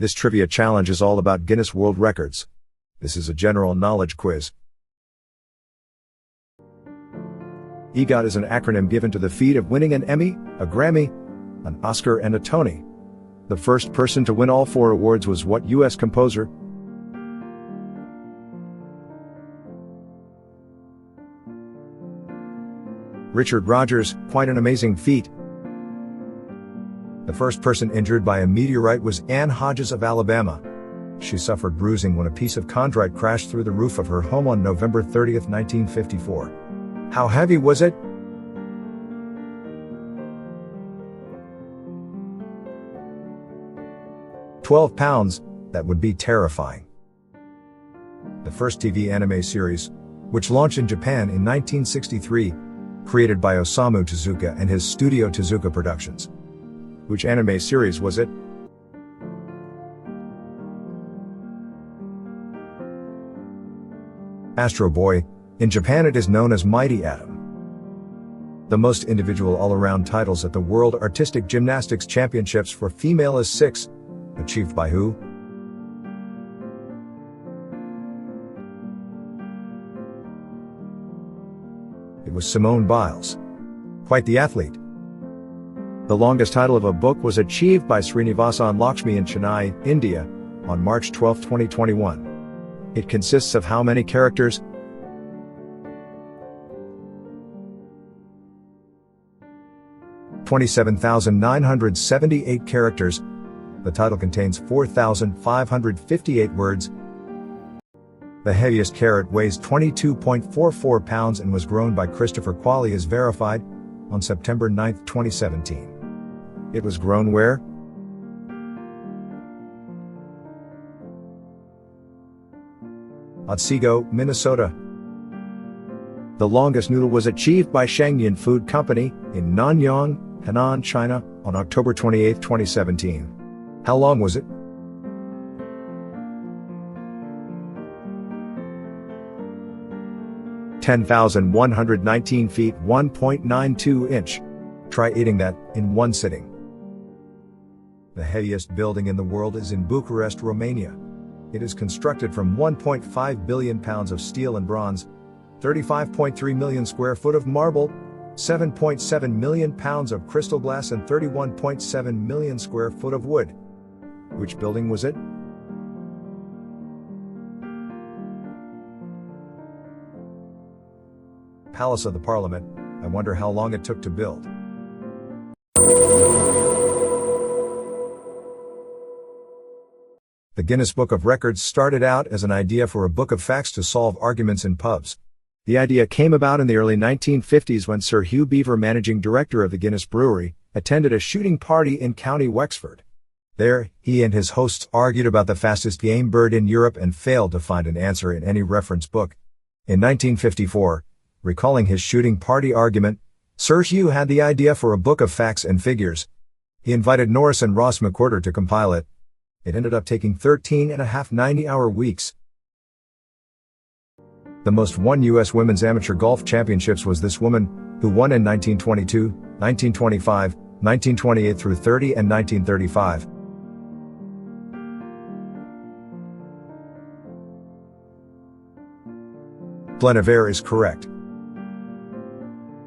This trivia challenge is all about Guinness World Records. This is a general knowledge quiz. EGOT is an acronym given to the feat of winning an Emmy, a Grammy, an Oscar and a Tony. The first person to win all 4 awards was what U.S. composer? Richard Rodgers. Quite an amazing feat. The first person injured by a meteorite was Ann Hodges of Alabama. She suffered bruising when a piece of chondrite crashed through the roof of her home on November 30, 1954. How heavy was it? £12. That would be terrifying. The first TV anime series, which launched in Japan in 1963, created by Osamu Tezuka and his studio Tezuka Productions. Which anime series was it? Astro Boy. In Japan it is known as Mighty Atom. The most individual all-around titles at the World Artistic Gymnastics Championships for female is 6. Achieved by who? It was Simone Biles. Quite the athlete. The longest title of a book was achieved by Srinivasan Lakshmi in Chennai, India, on March 12, 2021. It consists of how many characters? (27,978 characters). The title contains 4,558 words. The heaviest carrot weighs 22.44 pounds and was grown by Christopher Qualley as verified on September 9, 2017. It was grown where? Otsego, Minnesota. The longest noodle was achieved by Shangyan Food Company in Nanyang, Henan, China, on October 28, 2017. How long was it? (10,119 feet, 1.92 inch). Try eating that in one sitting. The heaviest building in the world is in Bucharest, Romania. It is constructed from 1.5 billion pounds of steel and bronze, 35.3 million square foot of marble, 7.7 million pounds of crystal glass and 31.7 million square foot of wood. Which building was it? Palace of the Parliament. I wonder how long it took to build. The Guinness Book of Records started out as an idea for a book of facts to solve arguments in pubs. The idea came about in the early 1950s when Sir Hugh Beaver, managing director of the Guinness Brewery, attended a shooting party in County Wexford. There, he and his hosts argued about the fastest game bird in Europe and failed to find an answer in any reference book. In 1954, recalling his shooting party argument, Sir Hugh had the idea for a book of facts and figures. He invited Norris and Ross McWhirter to compile it. It ended up taking 13.5 90-hour weeks. The most won U.S. Women's Amateur Golf Championships was this woman, who won in 1922, 1925, 1928 through 30 and 1935. Glenivere is correct.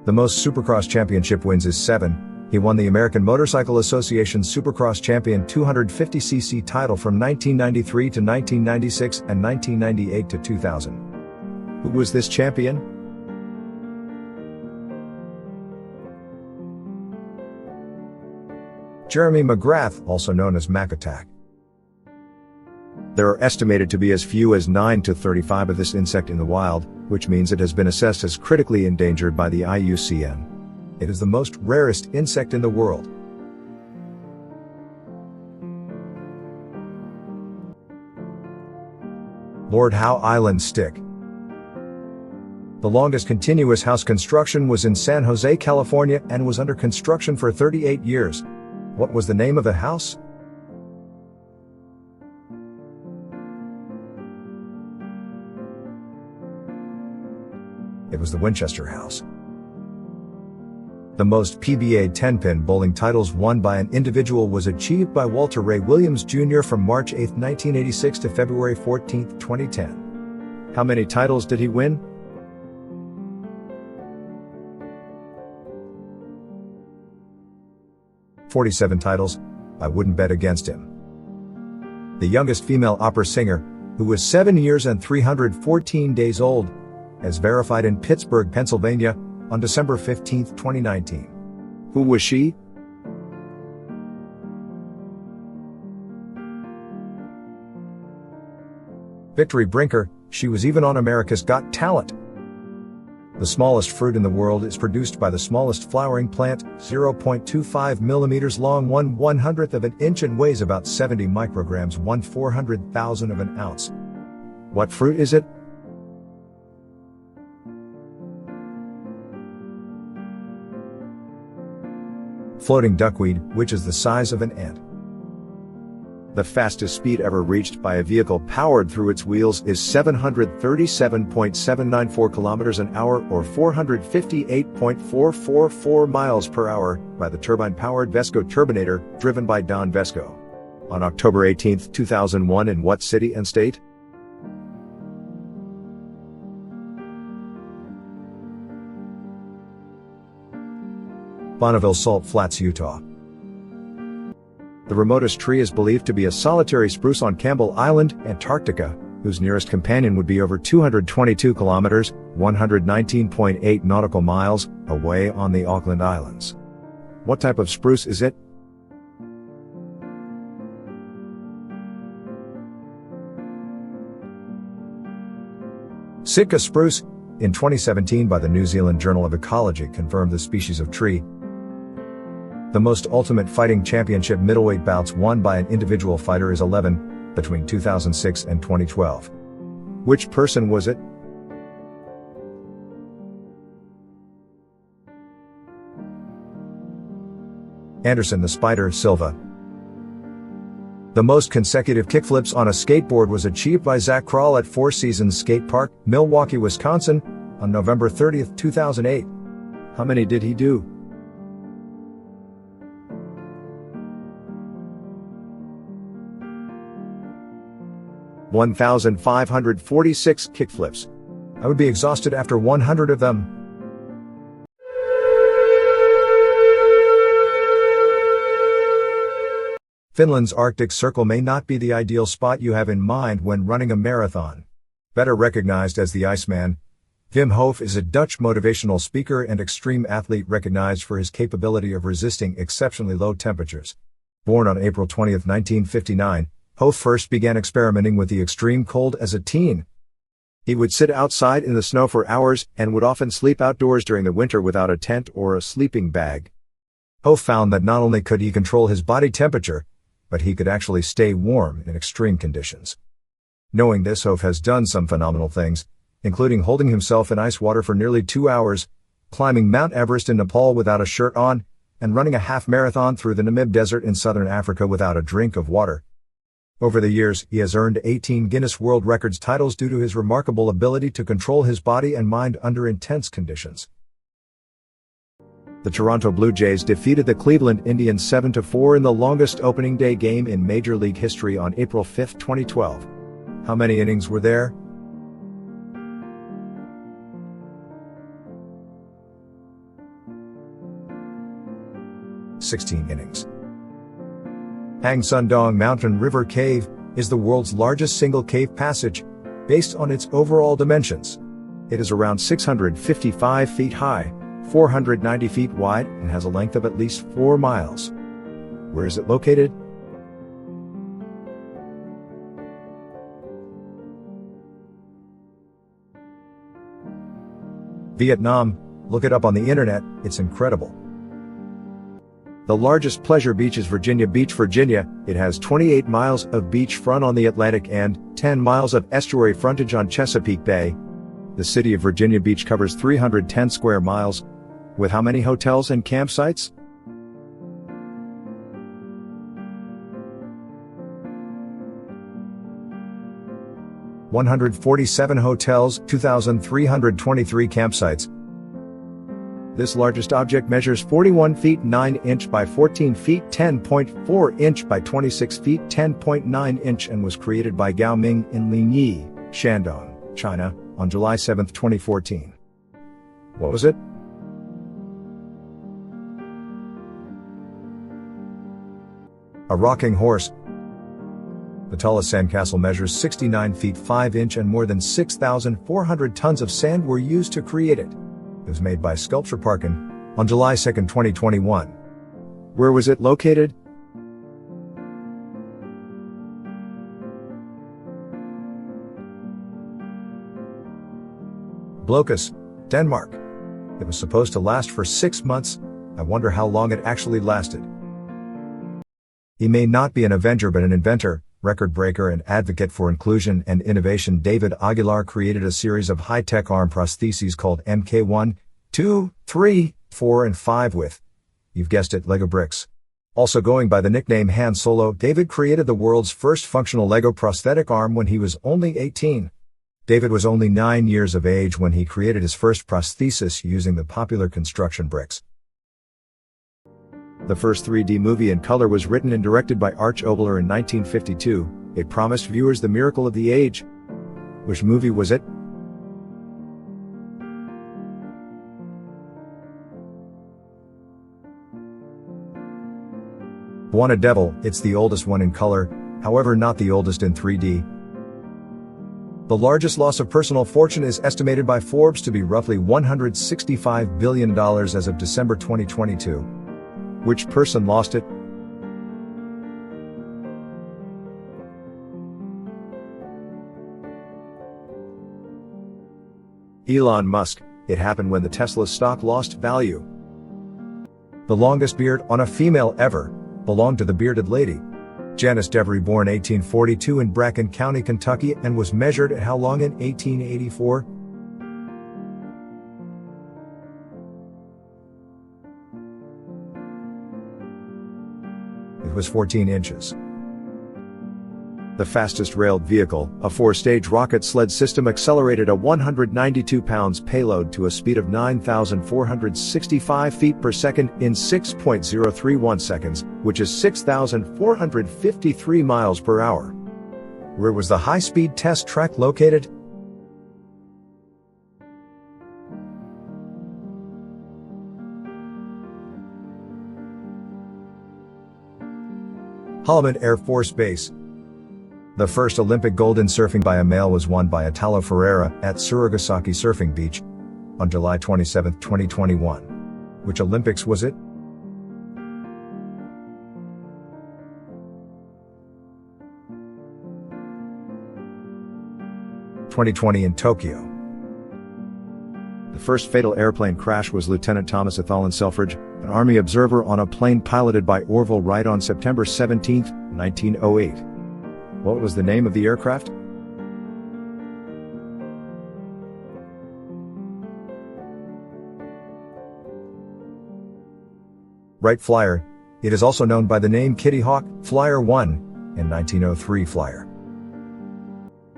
The most Supercross championship wins is 7. He won the American Motorcycle Association Supercross Champion 250cc title from 1993 to 1996 and 1998 to 2000. Who was this champion? Jeremy McGrath, also known as Mac Attack. There are estimated to be as few as 9 to 35 of this insect in the wild, which means it has been assessed as critically endangered by the IUCN. It is the most rarest insect in the world. Lord Howe Island stick. The longest continuous house construction was in San Jose, California, and was under construction for 38 years. What was the name of the house? It was the Winchester House. The most PBA 10-pin bowling titles won by an individual was achieved by Walter Ray Williams Jr. from March 8, 1986 to February 14, 2010. How many titles did he win? "47 titles. I wouldn't bet against him." The youngest female opera singer, who was 7 years and 314 days old, as verified in Pittsburgh, Pennsylvania, on December 15, 2019. Who was she? Victory Brinker. She was even on America's Got Talent. The smallest fruit in the world is produced by the smallest flowering plant, 0.25 millimeters long, 1/100th of an inch, and weighs about 70 micrograms, 1/400,000th of an ounce. What fruit is it? Floating duckweed, which is the size of an ant. The fastest speed ever reached by a vehicle powered through its wheels is 737.794 kilometers an hour, or 458.444 miles per hour, by the turbine-powered Vesco turbinator, driven by Don Vesco. On October 18, 2001, in what city and state? Bonneville Salt Flats, Utah. The remotest tree is believed to be a solitary spruce on Campbell Island, Antarctica, whose nearest companion would be over 222 kilometers, 119.8 nautical miles, away on the Auckland Islands. What type of spruce is it? Sitka spruce, in 2017 by the New Zealand Journal of Ecology, confirmed the species of tree. The most Ultimate Fighting Championship middleweight bouts won by an individual fighter is 11, between 2006 and 2012. Which person was it? Anderson the Spider Silva. The most consecutive kickflips on a skateboard was achieved by Zach Kroll at Four Seasons Skate Park, Milwaukee, Wisconsin, on November 30, 2008. How many did he do? (1,546 kickflips. I would be exhausted after 100 of them. Finland's Arctic Circle may not be the ideal spot you have in mind when running a marathon. Better recognized as the Iceman, Wim Hof is a Dutch motivational speaker and extreme athlete recognized for his capability of resisting exceptionally low temperatures. Born on April 20, 1959, Hof first began experimenting with the extreme cold as a teen. He would sit outside in the snow for hours and would often sleep outdoors during the winter without a tent or a sleeping bag. Hof found that not only could he control his body temperature, but he could actually stay warm in extreme conditions. Knowing this, Hof has done some phenomenal things, including holding himself in ice water for nearly 2 hours, climbing Mount Everest in Nepal without a shirt on, and running a half marathon through the Namib Desert in southern Africa without a drink of water. Over the years, he has earned 18 Guinness World Records titles due to his remarkable ability to control his body and mind under intense conditions. The Toronto Blue Jays defeated the Cleveland Indians 7-4 in the longest opening day game in Major League history on April 5, 2012. How many innings were there? (16 innings). Hang Sundong Mountain River Cave is the world's largest single cave passage, based on its overall dimensions. It is around 655 feet high, 490 feet wide, and has a length of at least 4 miles. Where is it located? Vietnam. Look it up on the internet, it's incredible. The largest pleasure beach is Virginia Beach, Virginia. It has 28 miles of beachfront on the Atlantic and 10 miles of estuary frontage on Chesapeake Bay. The city of Virginia Beach covers 310 square miles, with how many hotels and campsites? (147 hotels, 2,323 campsites). This largest object measures 41 feet 9 inch by 14 feet 10.4 inch by 26 feet 10.9 inch and was created by Gao Ming in Lingyi, Shandong, China, on July 7, 2014. What was it? A rocking horse. The tallest sandcastle measures 69 feet 5 inch and more than 6,400 tons of sand were used to create it. It was made by Sculpture Parkin on July 2, 2021. Where was it located? Blokus, Denmark. It was supposed to last for 6 months. I wonder how long it actually lasted. He may not be an Avenger but an inventor, record breaker and advocate for inclusion and innovation. David Aguilar created a series of high-tech arm prostheses called MK1, 2, 3, 4 and 5 with, you've guessed it, Lego bricks. Also going by the nickname Han Solo, David created the world's first functional Lego prosthetic arm when he was only 18. David was only 9 years of age when he created his first prosthesis using the popular construction bricks. The first 3D movie in color was written and directed by Arch Oboler in 1952. It promised viewers the miracle of the age. Which movie was it? Buona Devil. It's the oldest one in color, however not the oldest in 3D. The largest loss of personal fortune is estimated by Forbes to be roughly $165 billion as of December 2022. Which person lost it? Elon Musk. It happened when the Tesla stock lost value. The longest beard on a female ever belonged to the bearded lady. Janice DeVry, born 1842 in Bracken County, Kentucky, and was measured at how long in 1884? It was 14 inches. The fastest railed vehicle, a 4-stage rocket sled system, accelerated a 192 pounds payload to a speed of 9,465 feet per second in 6.031 seconds, which is 6,453 miles per hour. Where was the high-speed test track located? Holloman Air Force Base. The first Olympic gold in surfing by a male was won by Italo Ferreira at Surugasaki Surfing Beach on July 27, 2021. Which Olympics was it? (2020) in Tokyo. The first fatal airplane crash was Lieutenant Thomas Ethalyn Selfridge, an Army observer on a plane piloted by Orville Wright on September 17, 1908. What was the name of the aircraft? Wright Flyer. It is also known by the name Kitty Hawk, Flyer 1, and 1903 Flyer.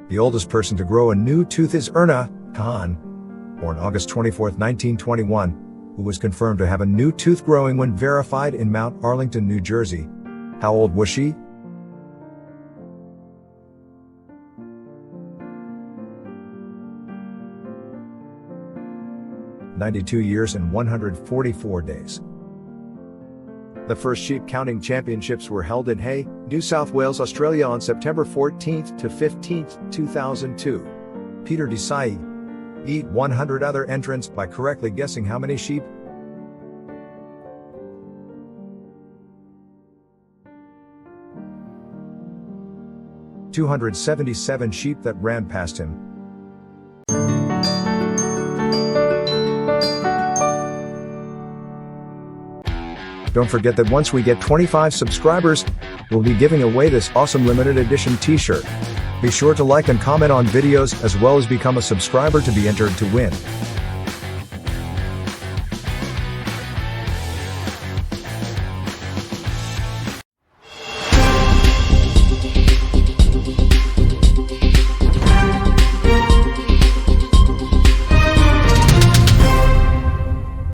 The oldest person to grow a new tooth is Erna Khan, born August 24, 1921, who was confirmed to have a new tooth growing when verified in Mount Arlington, New Jersey. How old was she? (92 years and 144 days). The first sheep counting championships were held in Hay, New South Wales, Australia on September 14 to 15, 2002. Peter Desai beat 100 other entrants by correctly guessing how many sheep? (277 sheep that ran past him). Don't forget that once we get 25 subscribers, we'll be giving away this awesome limited edition t-shirt. Be sure to like and comment on videos as well as become a subscriber to be entered to win.